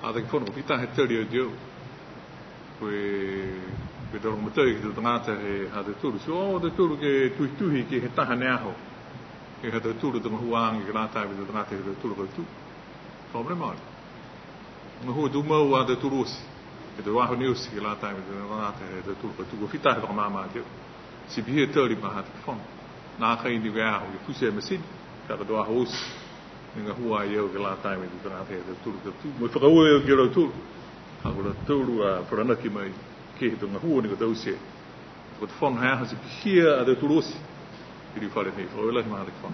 Ada que fono pita heterio dio. Que do matei que do ngata he ada tudo. So do tudo que tuhi que heta neaho. Que ada tudo do huang que lá tá do ngata do tudo que tu. Problema. No hu do mau ada tudo. Que do waho news que lá tá do ngata do tudo que tu fita do mama dio. Se bi heterio ma hat fono. Na kai ni ga ho que fuse mesin. Cada do arroz. Ninga hua eu que lá tá do ngata do tudo que tu. Mo fa eu que do tudo. Agora tudo a forana que mai que do rua ninga do se o fone ha se pia a tudo se ele fala nem foi lá mais fone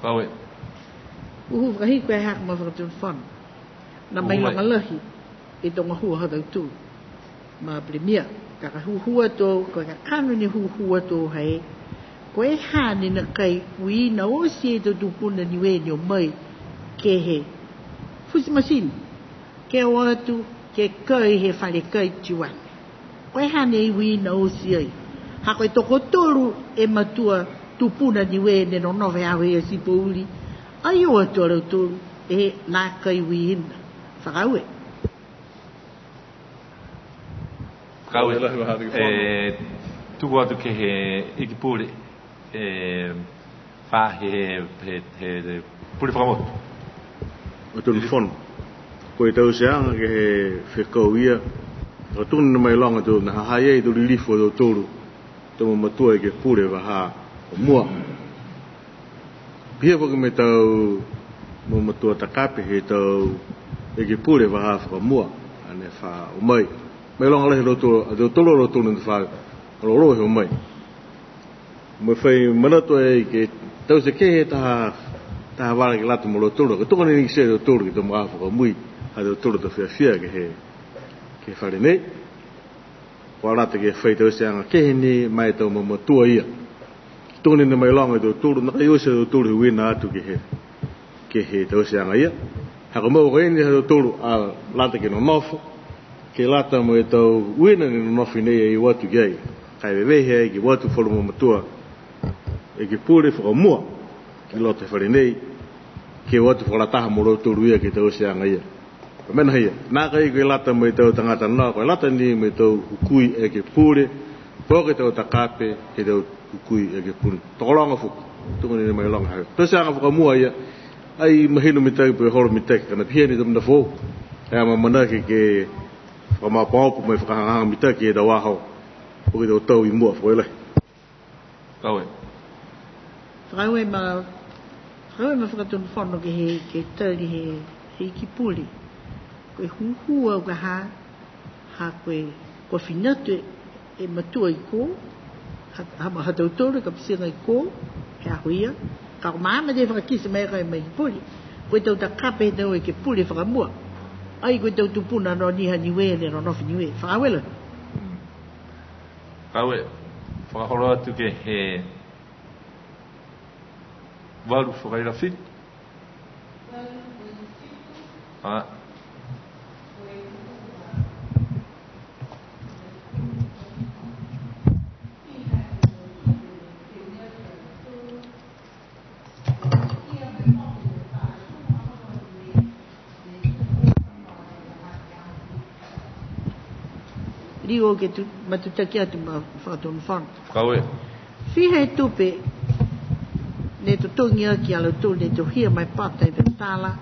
Pawe o vai que ha ma do fone na mai longa lahi e do rua ha do tu ma premier ka hua to ka kanu ni hua to hai ko e ha ni na kai wi na o se do puna ni we ni o mai ke he fusi machine ke watu ke kai he fale kai tuan koe hane wi na osi ai ha koe toko toru e matua tupuna ni we ne no nove awe e si pouli ai o toru toru e na kai wi ina whakaue tuku atu ke he ikipule wha he pule whakamotu o tonu whonu koe tau seanga ke he whekau ia o tunu mai longa tu na hae tu lifo do toru to matua ke pure wa ha o mua pia ko me tau mo matua takape he tau e ke pure wa ha o mua ane fa o mai longa le do tolo lo tunu fa lo he o mai mo fai manato e ke tau se ke ta wala ke latu mo lo tolo ke to ni se do toru ke to mo fa o mui a do tolo to fia ke he ke whare nei wala te ke whaitau seanga ke ni mai tau matua ia tōni na mai longa do tūru naka iose do tūru wina atu ke he tau seanga ia haka mau ka eni do tūru a lata ke no nofo ke lata mo e tau wina ni no nofi nei e i watu gai kai wewehe e ki watu whalu matua e ki pūre whakamua ki lote whare nei ke watu whalataha mo ro tūru ia ke tau seanga ia mena hia na kai ke lata mo tau tangata na ko lata ni mo tau kui e ke pure po ke tau takape ke tau kui e ke pun tolonga fu tu ni mai longa ha to sa nga mua ia ai mahino mi tau pe holo mi tek na pia ni dum na fo e ma mana ke ma pau mo fa nga mi tek e da wa ho o ke tau i mua fo ele Pawe ma fa tun fono ke tali he ki puli koe huhua ka ha koe finatu e matua i ko ha ma hatau tōru ka pisinga i ko he ahuia ka maama de whakakisa mai kai mai puli koe tau ta kape tau e ke puli whakamua ai koe tau tupuna no niha niwe ne no nofi niwe whakawela Kawe whakahoro atu ke he waru whakaira fit Rio ke tu matutaki atu ma whakatonu whanu. Kawe. Whihe tupe ne to tongi aki alo tu ne to hia mai pata i tala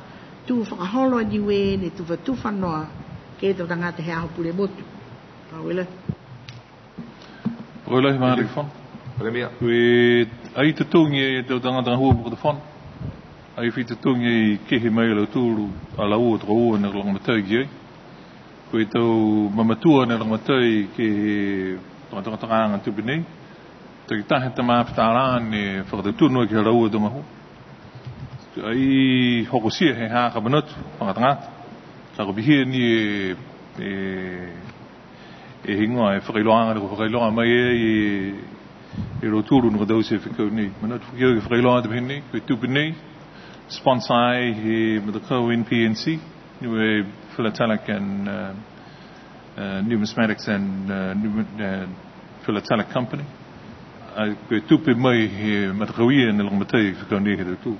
tu whakaholo niwe ne tu whatu whanoa ke to tangata he aho pule motu. Kawela. Rola hi mahari whanu. Premier. Ue ai te tongi e te tangata hua mo te whanu. Ai whi te tongi e kehe mai alo tūru ala ua toko ua ne longa matai ki ai. Koe tau mamatua ne rangatai ke tangata tupi nei. Tau ki tahe ta mawhitara ne whakatatunua ki haraua do mahu. Ai hoko sia he haka manatu, whakatangata. Tako bihia ni e hingoa e whakailoanga ne ko whakailoanga mai e roturu nuka dau se whikau nei. Manatu whakio ki whakailoanga te bihini, koe tupi nei. Sponsor ai he madakau in PNC. Niwe philatelic and numismatics and philatelic company. Koe tupe mai he matakawia na lang matai whakau nei he tu.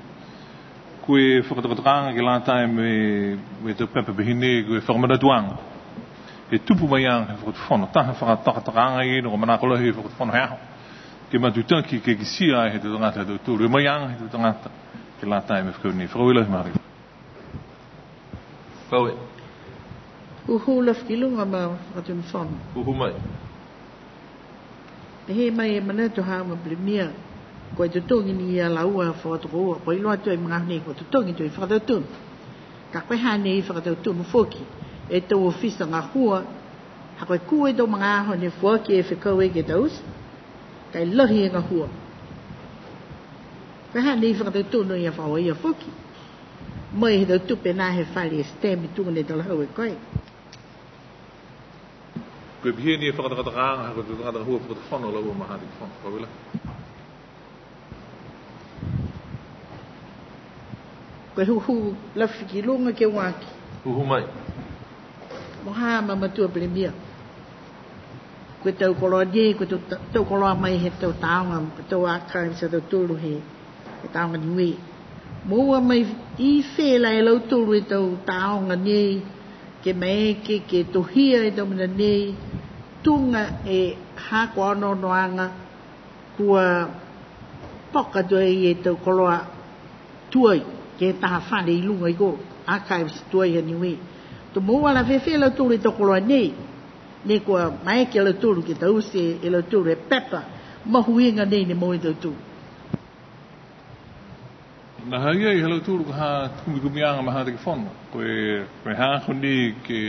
koe whakatokatanga ki lātai me te pepe behine koe whakamana e tupu mai ang he whakatwhono taha whakatakatanga i no manakolohi he whakatwhono hea ke matutanki ke kisia he te tangata he tūru e mai ang he te tangata ki lātai me whakauni whakawilahi maari Koe Uhu lafkilunga ma whakatwhono Uhu mai he mai e manato haa ma blimia koe te tongi ni ia laua whakatokoa koe loa tue mga hane koe te tongi tue whakatautun ka koe hane i whakatautun whoki e tau ofisa ngā hua ha koe kue tau mga aho ne whoki e whakau e ke taus kai lahi e ngā hua koe hane i whakatautun ia whaua ia whoki mai he tau tupe nā he whali e stem i tunga ne tala hau e koe koe bihini e whakatakatanga koe te tangata hua whakatwhono laua maha te whono whakawila koe huhu lafiki lunga ke waki. Uhu mai. Moha mamatua premia. Koe tau koloa nie, koe tau koloa mai he tau taonga, tau akai sa tau tulu he taonga niwe. Moa mai I whela e lau tulu e tau taonga nie, ke maeke, ke tohia e tau mana nie, tunga e hako ano noanga, kua poka tue e tau koloa tuai. Ke taha whare I lunga I go archives tuai ha niwe to moa la whewhe lau tūru I toko loa nei ne kua mai ke lau tūru ke tau se e lau tūru e pepa mahuinga nei ne moe tau tūru na haia I lau tūru ha kumikumianga maha te ki whono koe hākoni ke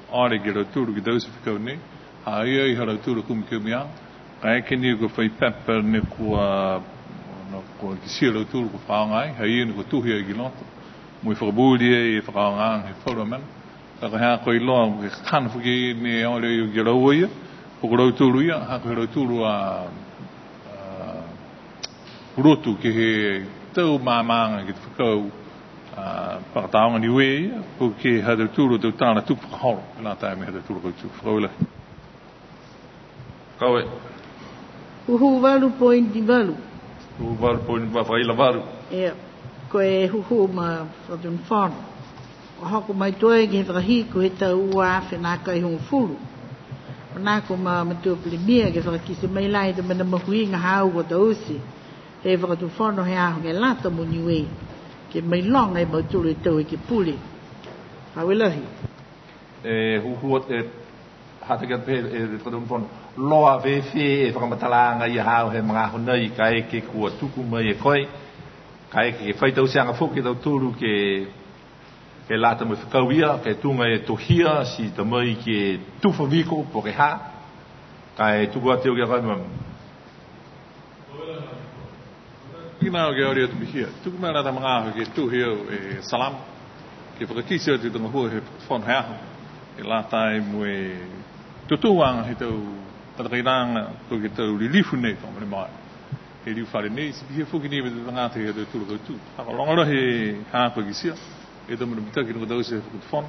aare ke lau tūru ke tau se whikau nei haia I lau tūru kumikumianga ka eke ni ko whai pepa ne kua ko ki sia lau tūru ko whaongai, hei ene ko tuhia I ki loto. Mui whakabūri e whakaongang he whaura man. Ka hea koe loa, ke kāna whuki ne aole I ki rau ia, ko rau tūru ia, hako he rau tūru a rotu ke he tau māmanga ki te whakau whakataonga ni we ia, ko ke hea tūru tau tāna tuku whakahoro, e nā tae me hea tūru kau tūku whakauilahi. Kaue. Uhu walu pointi walu. Uhu walu pointi walu walu. Ea, koe huhu ma whatun whanu. O hoko mai toe ki he whakahiku he tau ua whenā kai hong furu. O nāko ma matua pilimia ke whakakise mai lai te mana mahuinga hau ko tau si. He whakatun whanu he aho nge lata mo niwe. Ke mai longa e mauturu e tau e ke pule. Hawilahi. Huhu e hatakat pe e whakatun whanu. Loa whewhe e whakamatalanga I hao he mga honai ka eke kua tuku mai e koe. Ka eke ke whaitau seanga whoke tau tūru ke lata mai whakau ia, ke tunga e tohia si ta mai ke tufa wiko po ke ha. Ka e tuku ateo ke koe mam. Ina o ke ori atu mihia. Tuku mai rata mga aho ke tuhia e salam. Ke whakakisi atu tanga hua he whanu heaho. Ke lata e mue tutuanga he tau Katakairanga ko ke tau rilifu nei ko mare mai. He riu whare nei si pihia whuki nei me te tangata he tau tūru tau tū. Haka longara he hāko ki sia. E tau mara mitaki no tau se whuki whonu.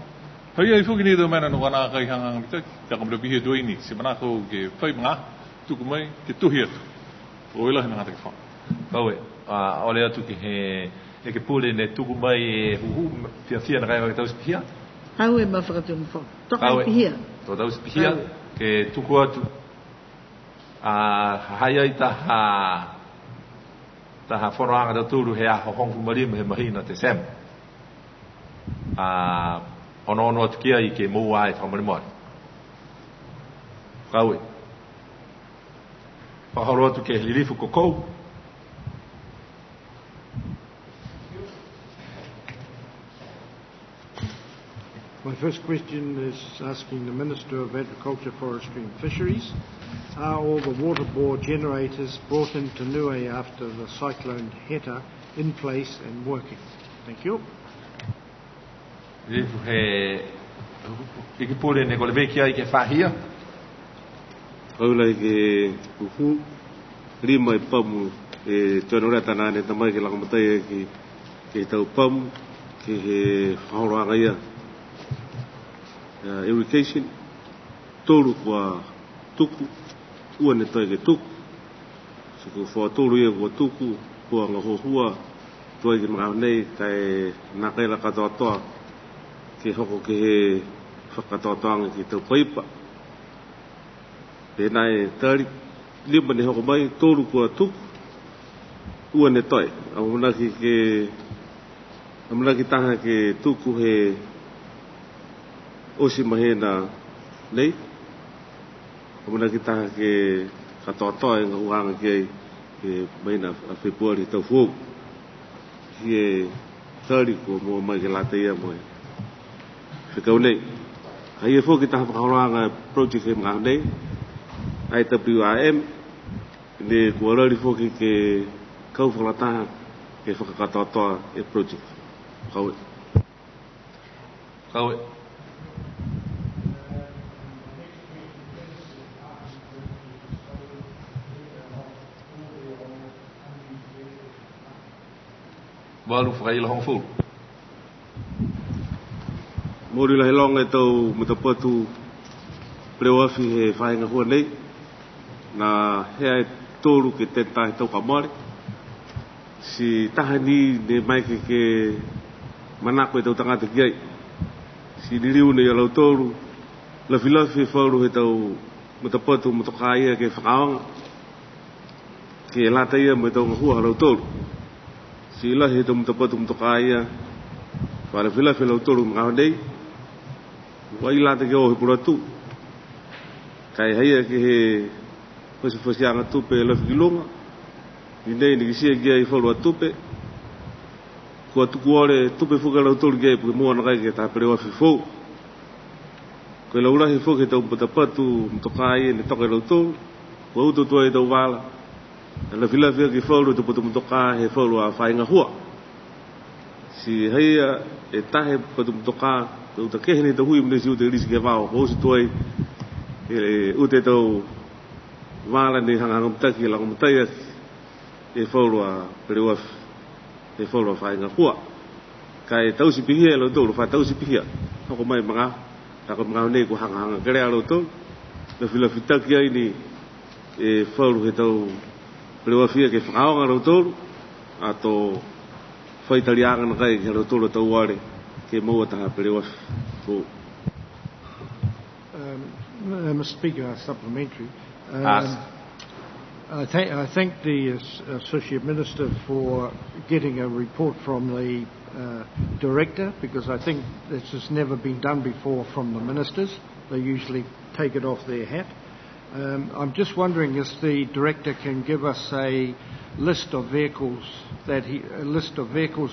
Hei ai whuki nei tau mena no wana kai hanga mitaki. Taka mara pihia doi ni. Se manako ke whai mga tuku mai ke tuhi atu. O ila he ngata ki whonu. Kaue. Ole atu ki he e ke pule ne tuku mai e huhu fia na kai o tau se pihia. Hau e ma whakatun whonu. Toka I pihia. To tau se pihia. Ke tuku atu. Hai ai taha whanoanga da tūru he aho hongfu marima he mahina te sem. Ono atu kia I ke mua ai whamarimori. Kaue. Whaharo atu ke lirifu kokou. My first question is asking the Minister of Agriculture, Forestry and Fisheries, are all the water bore generators brought into Niue after the cyclone Heta in place and working? Thank you. Iki pule ne kole bekia I ke whahia. Kaula I ke uhu, rima I pamu, e tuanura tanane tamai ke langamatai ke tau pamu, ke he whaoroanga ia. Irrigation, tōru kua tuku, ua ne tai ke tuku. So kua wha tōru ia kua tuku, kua ngā hohua, tuai ki mga nei kai nakela katotoa ki hoko ki he whakatotoanga ki tau paipa. Pēnai tari lima ni hoko mai tōru kua tuku ua ne toi. Amanaki taha ke tuku he osi mahena nei. Amanaki taha ke katotoa e ngahuanga ki e maina a Februari tau fuogu. Ki e tari kua mua mai ke lata ia moe. Whikau nei. Hai e fōki taha whakahoanga project he mga nei. IWRM. Ne kua rari fōki ke kau whalataha ke whakakatotoa e project. Kaue. Kaue. Walu whakaila hong fū. Mori la he longa e tau matapatu prewafi he whaenga hua nei. Na hea e tōru ke tenta he tau kamare. Si taha ni ne mai ke manako e tau tangata ki ai. Si niriu ne alau tōru. Lafi e whauru he tau matapatu matoka ia ke whakaonga. Ke lata ia mo e tau ngahua alau tōru. Si ilahi he tau matapatu matoka ia. Whalafi alau tōru mga nei. Wai lata ke o he puratu. Kai haia ke he whasianga tupe e lafi ki longa. Ni nei ni kisia kia i whaurua tupe. Kua tuku ore tupe whuka lau tōru kia i puke mua na kai ke tā pere wafi whou. Koe lau rahi whuke tau mpatapatu mtoka ia ni toka lau tōru. Kua uto tua e tau wala. E lafi ki whaurua tupatu mtoka he whaurua whainga hua. Si haia e tahe patu mtoka tau ta kehene tau hui mnesi ute risi kia wao. Housi tuai e ute tau wala ni hanga mtaki la mtaia e whaurua perewafi e whaurua whainga hua kai tausi pihia lau tōru wha tausi pihia hoko mai mga tako mga nei ko hanga karea lau tōru na whilafi taki ai ni e whauru he tau perewafi ke whakaonga lau tōru ato whaitarianga na kai ke lau tōru tau ware ke maua taha perewafi ko Mr. Speaker, supplementary. I thank the Associate Minister for getting a report from the Director, because I think this has never been done before from the Ministers. They usually take it off their hat. I'm just wondering if the Director can give us a list of vehicles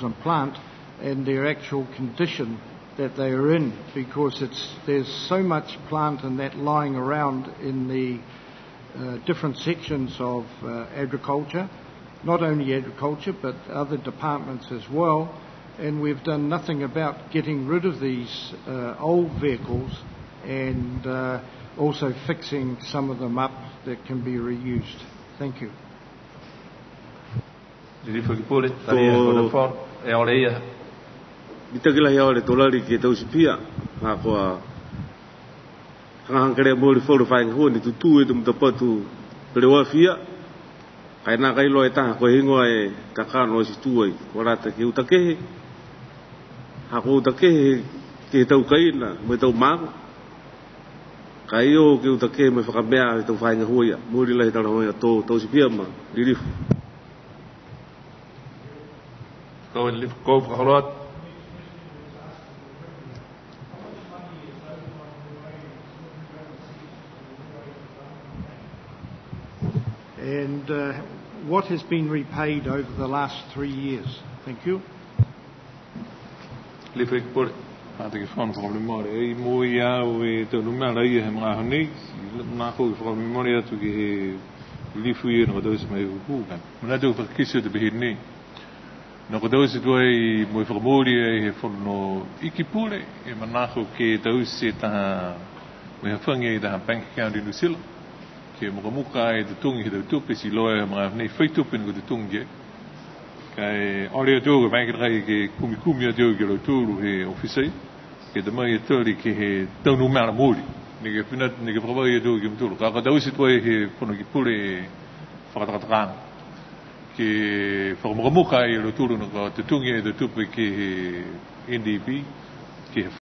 and plant and their actual condition that they are in, because there's so much plant and that lying around in the different sections of agriculture, not only agriculture but other departments as well, and we've done nothing about getting rid of these old vehicles and also fixing some of them up that can be reused. Thank you. Mitakila hea ore tolari ki e tau sipia ha koa hangahangkarea mōri whauru whainga hua ni tutu e tu mtapatu perewafia kai nā kai loa e taha koe hingoa e kakano o si tuai kua rata ki utakehe ha ko utakehe ki tau kaina mo tau māko kai o ki utakehe mo whakamea e tau whainga hua ia mōri lahi tara hoa tau sipia ma lirifu Kau whakarot And what has been repaid over the last 3 years? Thank you. Lifik por hata ki fon ko memória e mo ia o e to numera ia he mga honi na ko ko memória tu ki lifu ia no dos mai ku kan na do fa kisu de behini no ko dos tu ai mo memória he fon no ikipule e manako ke dos ta me fange da bank account in Lucille ke muka e te tungi he te tupe si loa mga nei whaitupe ko te tungi kai ore o tōga mai kai ke kumi o tōga lo tūru he ofisei ke te mai e tōri ke he taunu mea mōri ni ke whina ni ke whakawai e tōga ki mtūru ka tausi tōi he pono ki pure whakatakataka ke whakamukamuka i lo tūru na ka tutungi e te tupu ki NDP, ki